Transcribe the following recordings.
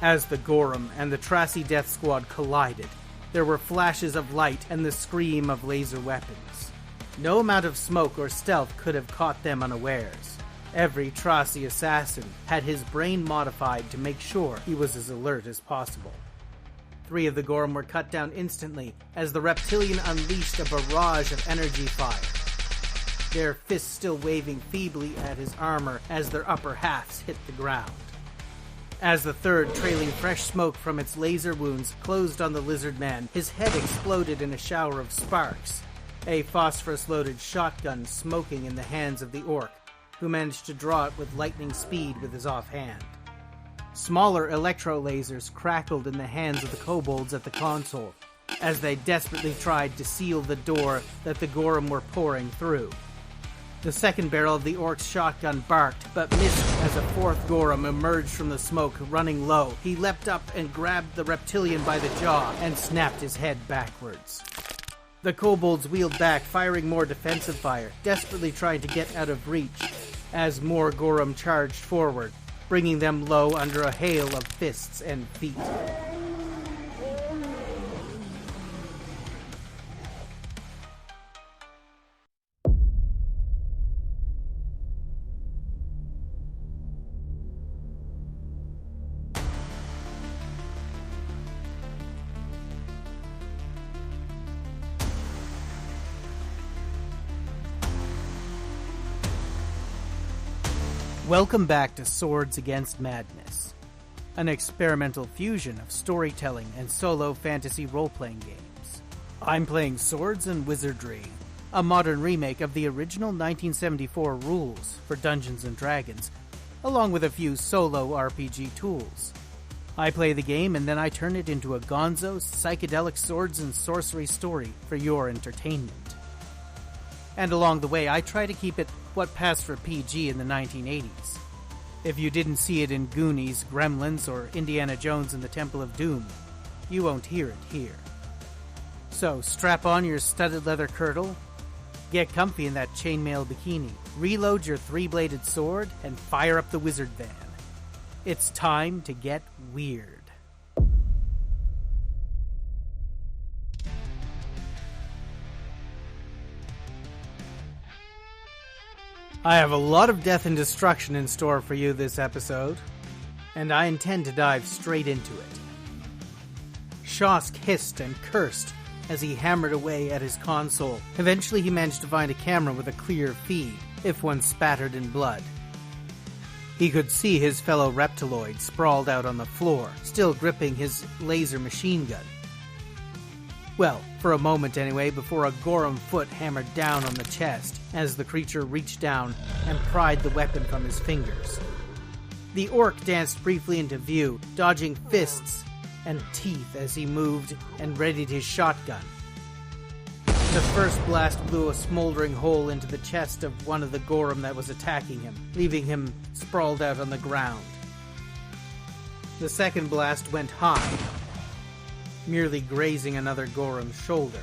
As the Gorum and the Tracy Death Squad collided, there were flashes of light and the scream of laser weapons. No amount of smoke or stealth could have caught them unawares. Every Tracy assassin had his brain modified to make sure he was as alert as possible. 3 of the Gorum were cut down instantly as the reptilian unleashed a barrage of energy fire, their fists still waving feebly at his armor as their upper halves hit the ground. As the third, trailing fresh smoke from its laser wounds, closed on the lizard man, his head exploded in a shower of sparks, a phosphorus-loaded shotgun smoking in the hands of the orc, who managed to draw it with lightning speed with his offhand. Smaller electro-lasers crackled in the hands of the kobolds at the console, as they desperately tried to seal the door that the Gorum were pouring through. The second barrel of the orc's shotgun barked, but missed as a fourth Gorum emerged from the smoke, running low. He leapt up and grabbed the reptilian by the jaw and snapped his head backwards. The kobolds wheeled back, firing more defensive fire, desperately trying to get out of reach, as more Gorum charged forward, bringing them low under a hail of fists and feet. Welcome back to Swords Against Madness, an experimental fusion of storytelling and solo fantasy role-playing games. I'm playing Swords and Wizardry, a modern remake of the original 1974 rules for Dungeons & Dragons, along with a few solo RPG tools. I play the game and then I turn it into a gonzo, psychedelic swords and sorcery story for your entertainment. And along the way, I try to keep it what passed for PG in the 1980s. If you didn't see it in Goonies, Gremlins, or Indiana Jones and the Temple of Doom, you won't hear it here. So strap on your studded leather kirtle, get comfy in that chainmail bikini, reload your 3-bladed sword, and fire up the wizard van. It's time to get weird. I have a lot of death and destruction in store for you this episode, and I intend to dive straight into it. Shosk hissed and cursed as he hammered away at his console. Eventually he managed to find a camera with a clear feed, if one spattered in blood. He could see his fellow reptiloid sprawled out on the floor, still gripping his laser machine gun. Well, for a moment anyway, before a Gorum foot hammered down on the chest as the creature reached down and pried the weapon from his fingers. The orc danced briefly into view, dodging fists and teeth as he moved and readied his shotgun. The first blast blew a smoldering hole into the chest of one of the Gorum that was attacking him, leaving him sprawled out on the ground. The second blast went high, merely grazing another Gorum's shoulder.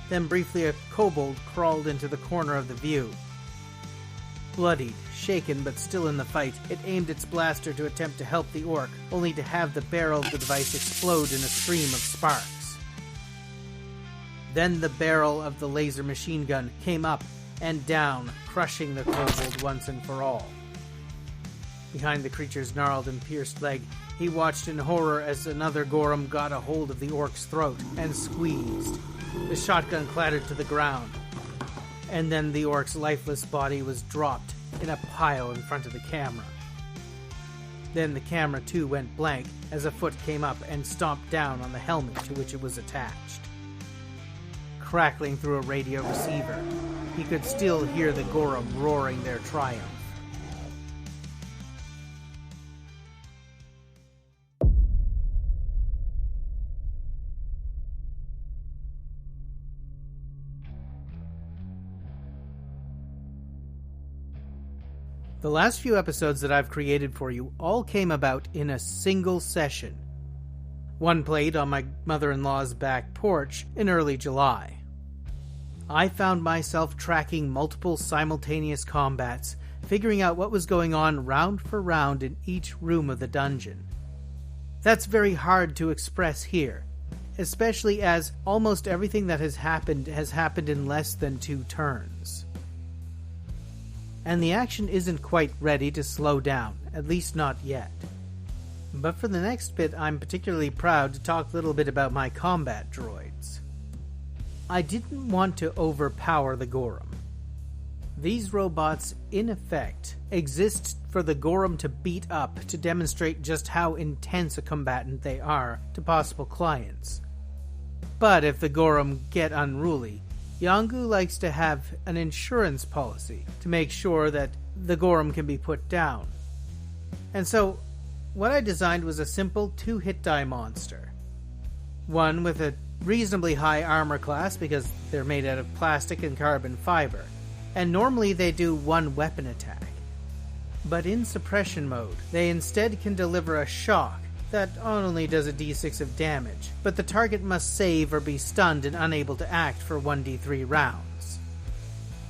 Then briefly a kobold crawled into the corner of the view. Bloodied, shaken, but still in the fight, it aimed its blaster to attempt to help the orc, only to have the barrel of the device explode in a stream of sparks. Then the barrel of the laser machine gun came up and down, crushing the kobold once and for all. Behind the creature's gnarled and pierced leg, he watched in horror as another Gorum got a hold of the orc's throat and squeezed. The shotgun clattered to the ground, and then the orc's lifeless body was dropped in a pile in front of the camera. Then the camera too went blank as a foot came up and stomped down on the helmet to which it was attached. Crackling through a radio receiver, he could still hear the Gorum roaring their triumph. The last few episodes that I've created for you all came about in a single session. One played on my mother-in-law's back porch in early July. I found myself tracking multiple simultaneous combats, figuring out what was going on round for round in each room of the dungeon. That's very hard to express here, especially as almost everything that has happened in less than 2 turns. And the action isn't quite ready to slow down, at least not yet. But for the next bit, I'm particularly proud to talk a little bit about my combat droids. I didn't want to overpower the Gorum. These robots, in effect, exist for the Gorum to beat up to demonstrate just how intense a combatant they are to possible clients. But if the Gorum get unruly, Yanghu likes to have an insurance policy to make sure that the Gorum can be put down. And so, what I designed was a simple 2-hit die monster. One with a reasonably high armor class because they're made out of plastic and carbon fiber, and normally they do 1 weapon attack. But in suppression mode, they instead can deliver a shock that not only does a d6 of damage, but the target must save or be stunned and unable to act for 1d3 rounds.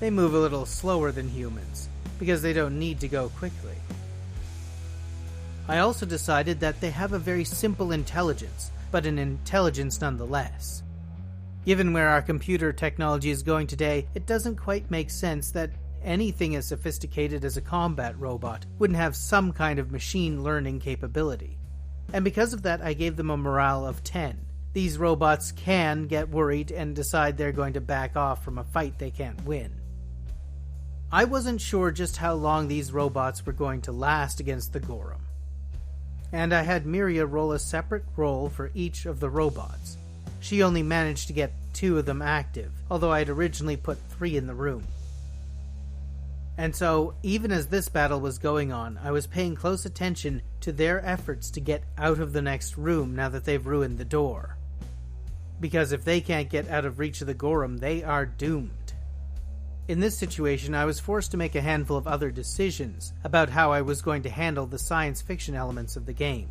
They move a little slower than humans, because they don't need to go quickly. I also decided that they have a very simple intelligence, but an intelligence nonetheless. Given where our computer technology is going today, it doesn't quite make sense that anything as sophisticated as a combat robot wouldn't have some kind of machine learning capability. And because of that, I gave them a morale of 10. These robots can get worried and decide they're going to back off from a fight they can't win. I wasn't sure just how long these robots were going to last against the Gorum. And I had Miria roll a separate roll for each of the robots. She only managed to get 2 of them active, although I had originally put 3 in the room. And so, even as this battle was going on, I was paying close attention to their efforts to get out of the next room now that they've ruined the door. Because if they can't get out of reach of the Gorum, they are doomed. In this situation, I was forced to make a handful of other decisions about how I was going to handle the science fiction elements of the game.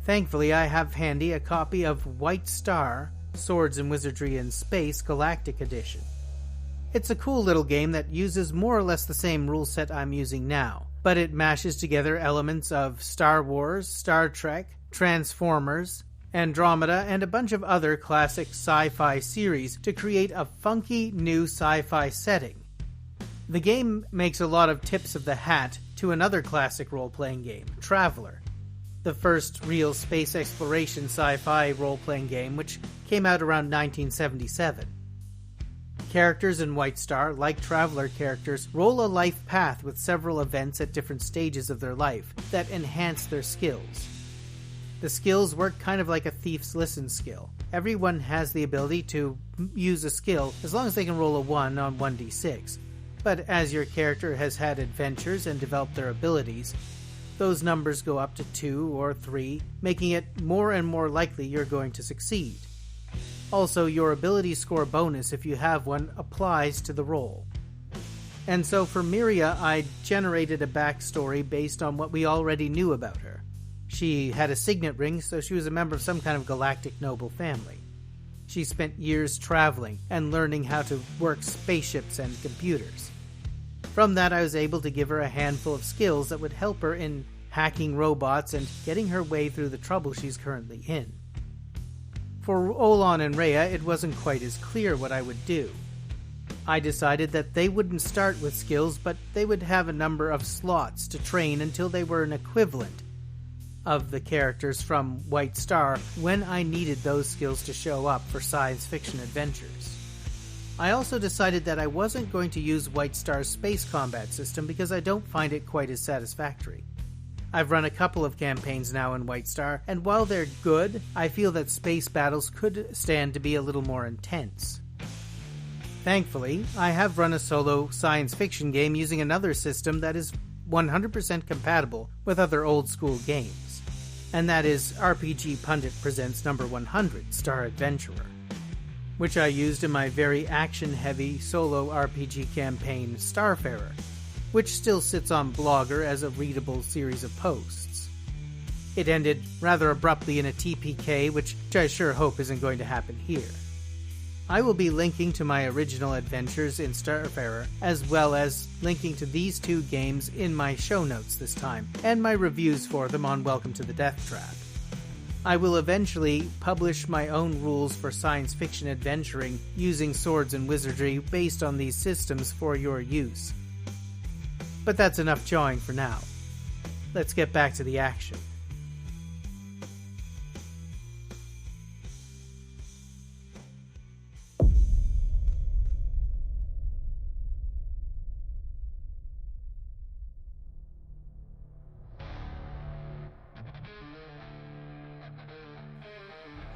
Thankfully, I have handy a copy of White Star, Swords and Wizardry in Space Galactic Edition. It's a cool little game that uses more or less the same rule set I'm using now, but it mashes together elements of Star Wars, Star Trek, Transformers, Andromeda, and a bunch of other classic sci-fi series to create a funky new sci-fi setting. The game makes a lot of tips of the hat to another classic role-playing game, Traveller, the first real space exploration sci-fi role-playing game, which came out around 1977. Characters in White Star, like Traveller characters, roll a life path with several events at different stages of their life that enhance their skills. The skills work kind of like a Thief's Listen skill. Everyone has the ability to use a skill as long as they can roll a 1 on 1d6. But as your character has had adventures and developed their abilities, those numbers go up to 2 or 3, making it more and more likely you're going to succeed. Also, your ability score bonus, if you have one, applies to the roll. And so for Miria, I generated a backstory based on what we already knew about her. She had a signet ring, so she was a member of some kind of galactic noble family. She spent years traveling and learning how to work spaceships and computers. From that, I was able to give her a handful of skills that would help her in hacking robots and getting her way through the trouble she's currently in. For Olan and Rayya, it wasn't quite as clear what I would do. I decided that they wouldn't start with skills, but they would have a number of slots to train until they were an equivalent of the characters from White Star when I needed those skills to show up for science fiction adventures. I also decided that I wasn't going to use White Star's space combat system because I don't find it quite as satisfactory. I've run a couple of campaigns now in White Star, and while they're good, I feel that space battles could stand to be a little more intense. Thankfully, I have run a solo science fiction game using another system that is 100% compatible with other old-school games, and that is RPG Pundit Presents Number 100, Star Adventurer, which I used in my very action-heavy solo RPG campaign, Starfarer, which still sits on Blogger as a readable series of posts. It ended rather abruptly in a TPK, which I sure hope isn't going to happen here. I will be linking to my original adventures in Starfarer, as well as linking to these 2 games in my show notes this time, and my reviews for them on Welcome to the Death Trap. I will eventually publish my own rules for science fiction adventuring using swords and wizardry based on these systems for your use. But that's enough jawing for now. Let's get back to the action.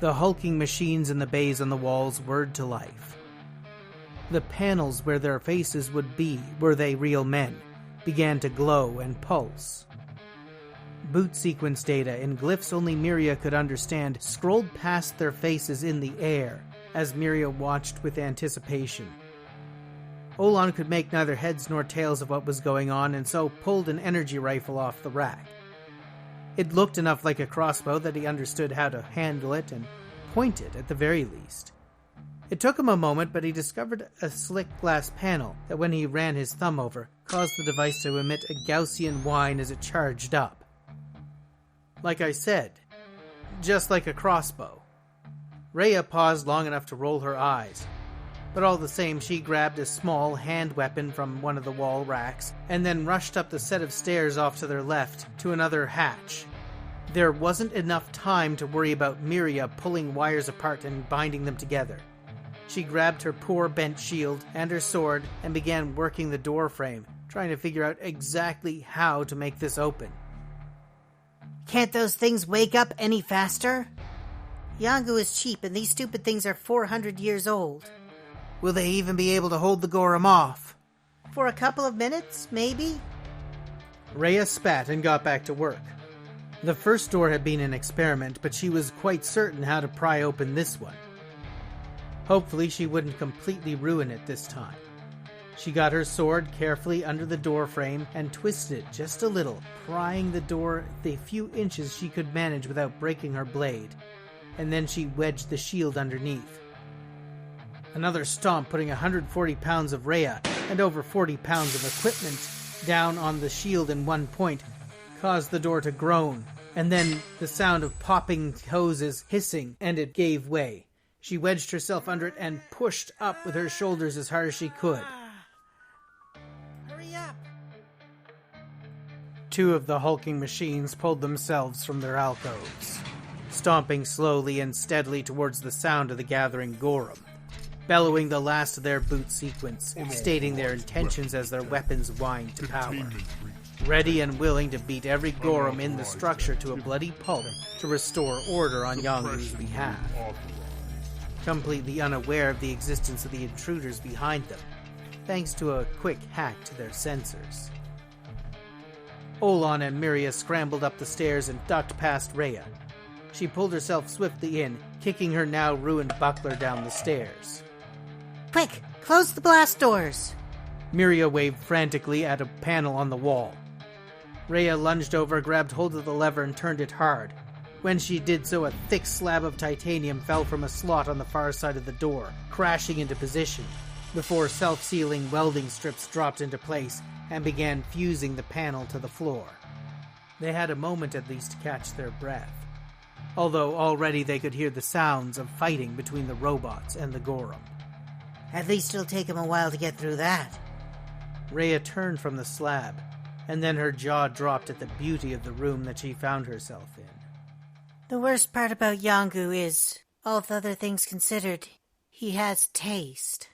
The hulking machines in the bays on the walls whirred to life. The panels where their faces would be, were they real men, began to glow and pulse. Boot sequence data in glyphs only Miria could understand scrolled past their faces in the air as Miria watched with anticipation. Olan could make neither heads nor tails of what was going on and so pulled an energy rifle off the rack. It looked enough like a crossbow that he understood how to handle it and point it at the very least. It took him a moment, but he discovered a slick glass panel that when he ran his thumb over, caused the device to emit a Gaussian whine as it charged up. Like I said, just like a crossbow. Rayya paused long enough to roll her eyes, but all the same she grabbed a small hand weapon from one of the wall racks and then rushed up the set of stairs off to their left to another hatch. There wasn't enough time to worry about Miria pulling wires apart and binding them together. She grabbed her poor bent shield and her sword and began working the door frame, trying to figure out exactly how to make this open. Can't those things wake up any faster? Yanghu is cheap and these stupid things are 400 years old. Will they even be able to hold the Gorum off? For a couple of minutes, maybe? Rayya spat and got back to work. The first door had been an experiment, but she was quite certain how to pry open this one. Hopefully she wouldn't completely ruin it this time. She got her sword carefully under the door frame and twisted it just a little, prying the door the few inches she could manage without breaking her blade, and then she wedged the shield underneath. Another stomp putting 140 pounds of Rayya and over 40 pounds of equipment down on the shield in one point caused the door to groan, and then the sound of popping hoses hissing, and it gave way. She wedged herself under it and pushed up with her shoulders as hard as she could. Hurry up! Two of the hulking machines pulled themselves from their alcoves, stomping slowly and steadily towards the sound of the gathering Gorum, bellowing the last of their boot sequence, stating their intentions as their weapons whined to power. Ready and willing to beat every Gorum in the structure to a bloody pulp to restore order on Yanghu's behalf. Completely unaware of the existence of the intruders behind them, thanks to a quick hack to their sensors. Olan and Miria scrambled up the stairs and ducked past Rayya. She pulled herself swiftly in, kicking her now ruined buckler down the stairs. Quick! Close the blast doors! Miria waved frantically at a panel on the wall. Rayya lunged over, grabbed hold of the lever, and turned it hard. When she did so, a thick slab of titanium fell from a slot on the far side of the door, crashing into position, before self-sealing welding strips dropped into place and began fusing the panel to the floor. They had a moment at least to catch their breath, although already they could hear the sounds of fighting between the robots and the Gorum. At least it'll take him a while to get through that. Rayya turned from the slab, and then her jaw dropped at the beauty of the room that she found herself in. The worst part about Yanghu is, all other things considered, he has taste.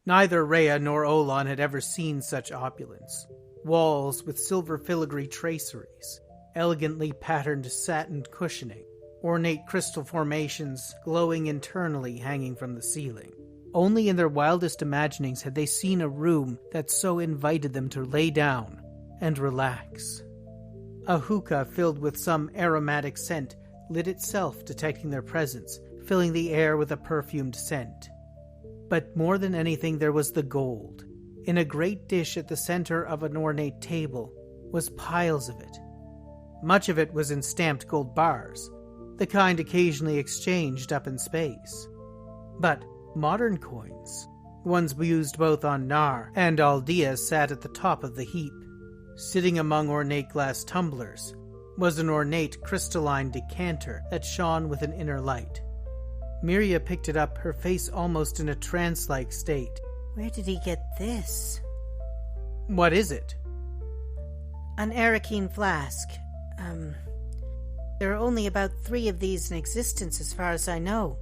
Neither Rayya nor Olan had ever seen such opulence. Walls with silver filigree traceries, elegantly patterned satin cushioning, ornate crystal formations glowing internally hanging from the ceiling. Only in their wildest imaginings had they seen a room that so invited them to lay down and relax. A hookah filled with some aromatic scent lit itself, detecting their presence, filling the air with a perfumed scent. But more than anything, there was the gold. In a great dish at the center of an ornate table was piles of it. Much of it was in stamped gold bars, the kind occasionally exchanged up in space. But modern coins, ones used both on Nar and Aldea, sat at the top of the heap, sitting among ornate glass tumblers, was an ornate crystalline decanter that shone with an inner light. Miria picked it up, her face almost in a trance-like state. Where did he get this? What is it? An Arakeen flask. There are only about 3 of these in existence as far as I know.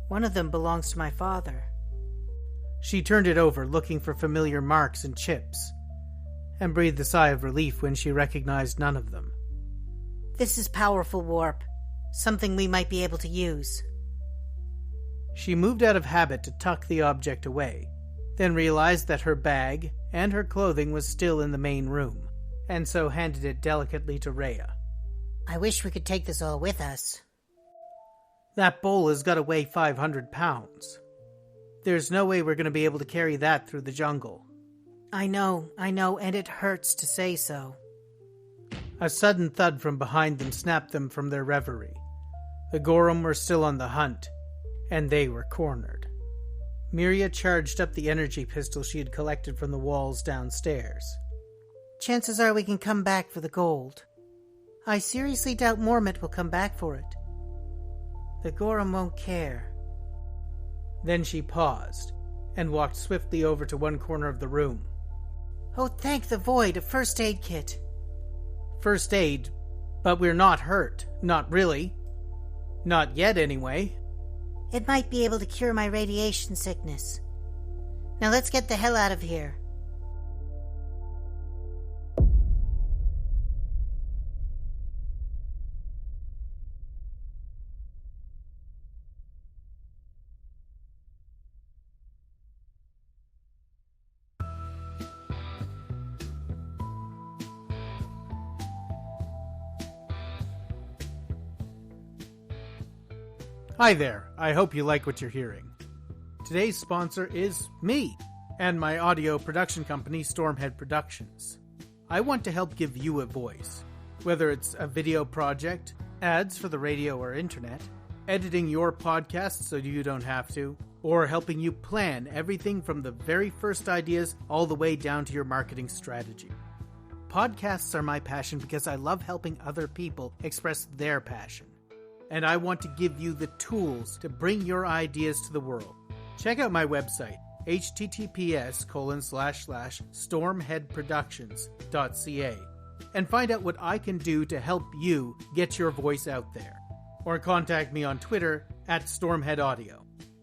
One of them belongs to my father. She turned it over, looking for familiar marks and chips, and breathed a sigh of relief when she recognized none of them. This is powerful warp. Something we might be able to use. She moved out of habit to tuck the object away, then realized that her bag and her clothing was still in the main room, and so handed it delicately to Rayya. I wish we could take this all with us. That bowl has got to weigh 500 pounds. There's no way we're going to be able to carry that through the jungle. I know, and it hurts to say so. A sudden thud from behind them snapped them from their reverie. The Gorum were still on the hunt, and they were cornered. Miria charged up the energy pistol she had collected from the walls downstairs. Chances are we can come back for the gold. I seriously doubt Mormont will come back for it. The Gorum won't care. Then she paused, and walked swiftly over to one corner of the room. Oh, thank the void, a first aid kit. First aid? But we're not hurt. Not really. Not yet, anyway. It might be able to cure my radiation sickness. Now let's get the hell out of here. Hi there, I hope you like what you're hearing. Today's sponsor is me, and my audio production company, Stormhead Productions. I want to help give you a voice, whether it's a video project, ads for the radio or internet, editing your podcast so you don't have to, or helping you plan everything from the very first ideas all the way down to your marketing strategy. Podcasts are my passion because I love helping other people express their passion. And I want to give you the tools to bring your ideas to the world. Check out my website, https://stormheadproductions.ca, and find out what I can do to help you get your voice out there. Or contact me on Twitter @StormheadAudio,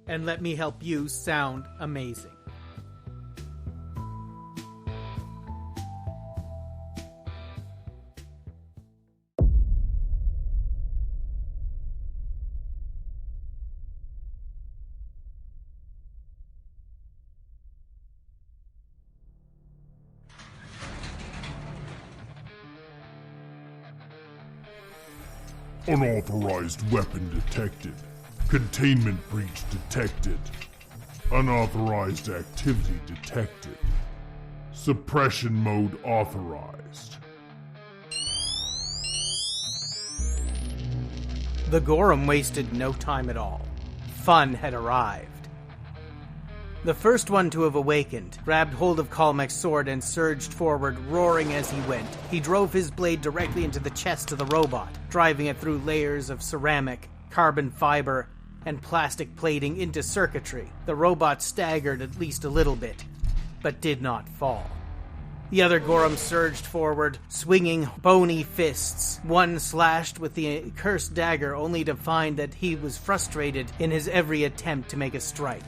and let me help you sound amazing. Unauthorized weapon detected. Containment breach detected. Unauthorized activity detected. Suppression mode authorized. The Gorum wasted no time at all. Fun had arrived. The first one to have awakened grabbed hold of Kalmek's sword and surged forward, roaring as he went. He drove his blade directly into the chest of the robot, driving it through layers of ceramic, carbon fiber, and plastic plating into circuitry. The robot staggered at least a little bit, but did not fall. The other Gorum surged forward, swinging bony fists. One slashed with the cursed dagger, only to find that he was frustrated in his every attempt to make a strike.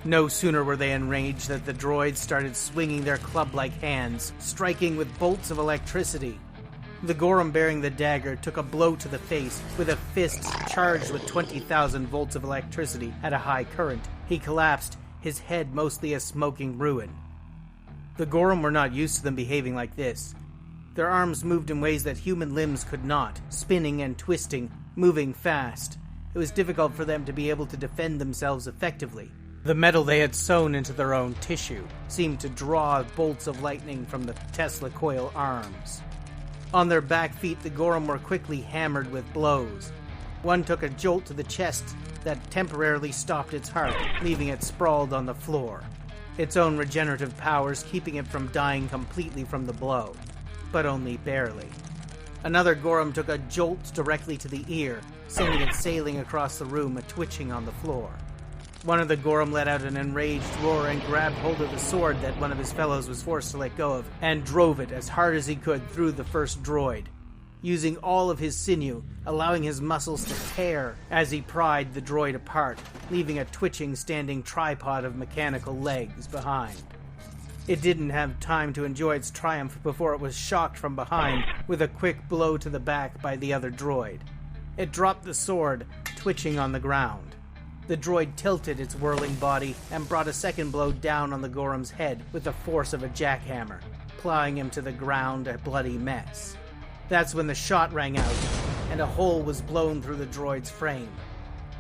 No sooner were they enraged than the droids started swinging their club-like hands, striking with bolts of electricity. The Gorum bearing the dagger took a blow to the face with a fist charged with 20,000 volts of electricity at a high current. He collapsed, his head mostly a smoking ruin. The Gorum were not used to them behaving like this. Their arms moved in ways that human limbs could not, spinning and twisting, moving fast. It was difficult for them to be able to defend themselves effectively. The metal they had sewn into their own tissue seemed to draw bolts of lightning from the Tesla coil arms. On their back feet, the Gorum were quickly hammered with blows. One took a jolt to the chest that temporarily stopped its heart, leaving it sprawled on the floor, its own regenerative powers keeping it from dying completely from the blow, but only barely. Another Gorum took a jolt directly to the ear, sending it sailing across the room, twitching on the floor. One of the Gorum let out an enraged roar and grabbed hold of the sword that one of his fellows was forced to let go of, and drove it as hard as he could through the first droid, using all of his sinew, allowing his muscles to tear as he pried the droid apart, leaving a twitching standing tripod of mechanical legs behind. It didn't have time to enjoy its triumph before it was shocked from behind with a quick blow to the back by the other droid. It dropped the sword, twitching on the ground. The droid tilted its whirling body and brought a second blow down on the Gorum's head with the force of a jackhammer, plowing him to the ground a bloody mess. That's when the shot rang out, and a hole was blown through the droid's frame.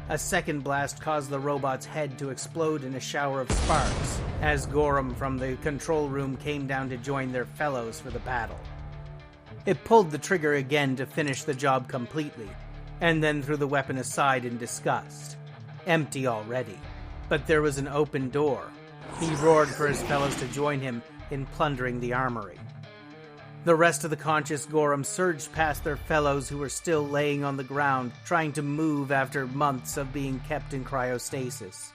A second blast caused the robot's head to explode in a shower of sparks, as Gorum from the control room came down to join their fellows for the battle. It pulled the trigger again to finish the job completely, and then threw the weapon aside in disgust. Empty already, but there was an open door. He roared for his fellows to join him in plundering the armory. The rest of the conscious Gorum surged past their fellows who were still laying on the ground, trying to move after months of being kept in cryostasis,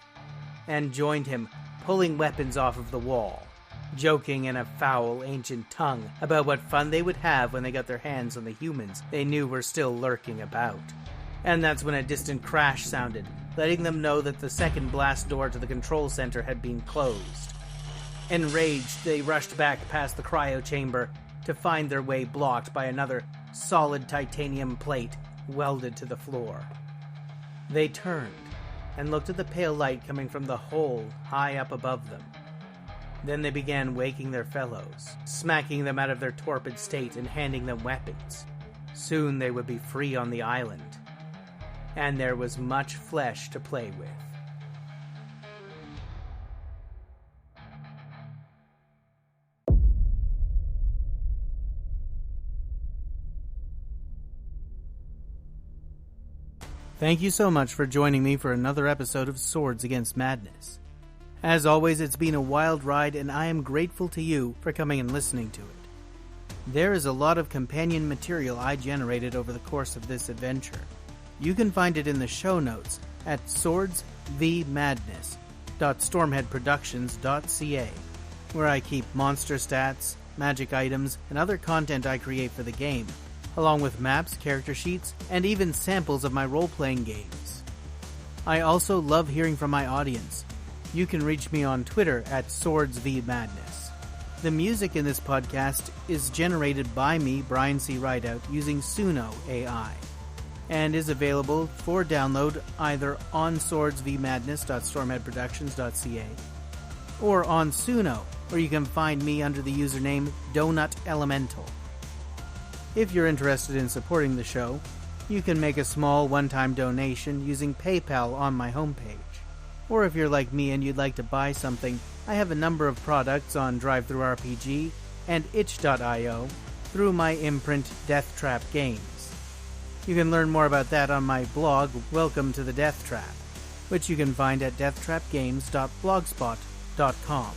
and joined him, pulling weapons off of the wall, joking in a foul, ancient tongue about what fun they would have when they got their hands on the humans they knew were still lurking about. And that's when a distant crash sounded, letting them know that the second blast door to the control center had been closed. Enraged, they rushed back past the cryo chamber to find their way blocked by another solid titanium plate welded to the floor. They turned and looked at the pale light coming from the hole high up above them. Then they began waking their fellows, smacking them out of their torpid state and handing them weapons. Soon they would be free on the island, and there was much flesh to play with. Thank you so much for joining me for another episode of Swords Against Madness. As always, it's been a wild ride, and I am grateful to you for coming and listening to it. There is a lot of companion material I generated over the course of this adventure. You can find it in the show notes at swordsvmadness.stormheadproductions.ca, where I keep monster stats, magic items, and other content I create for the game, along with maps, character sheets, and even samples of my role-playing games. I also love hearing from my audience. You can reach me on Twitter at swordsvmadness. The music in this podcast is generated by me, Brian C. Rideout, using Suno AI, and is available for download either on swordsvmadness.stormheadproductions.ca or on Suno, where you can find me under the username Donut Elemental. If you're interested in supporting the show, you can make a small one-time donation using PayPal on my homepage. Or if you're like me and you'd like to buy something, I have a number of products on DriveThruRPG and itch.io through my imprint Death Trap Games. You can learn more about that on my blog, Welcome to the Death Trap, which you can find at deathtrapgames.blogspot.com.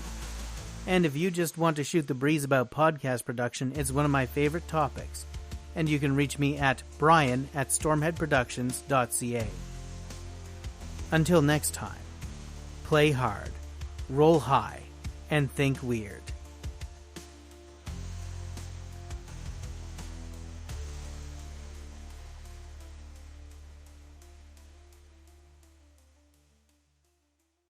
And if you just want to shoot the breeze about podcast production, it's one of my favorite topics, and you can reach me at brian@stormheadproductions.ca. Until next time, play hard, roll high, and think weird.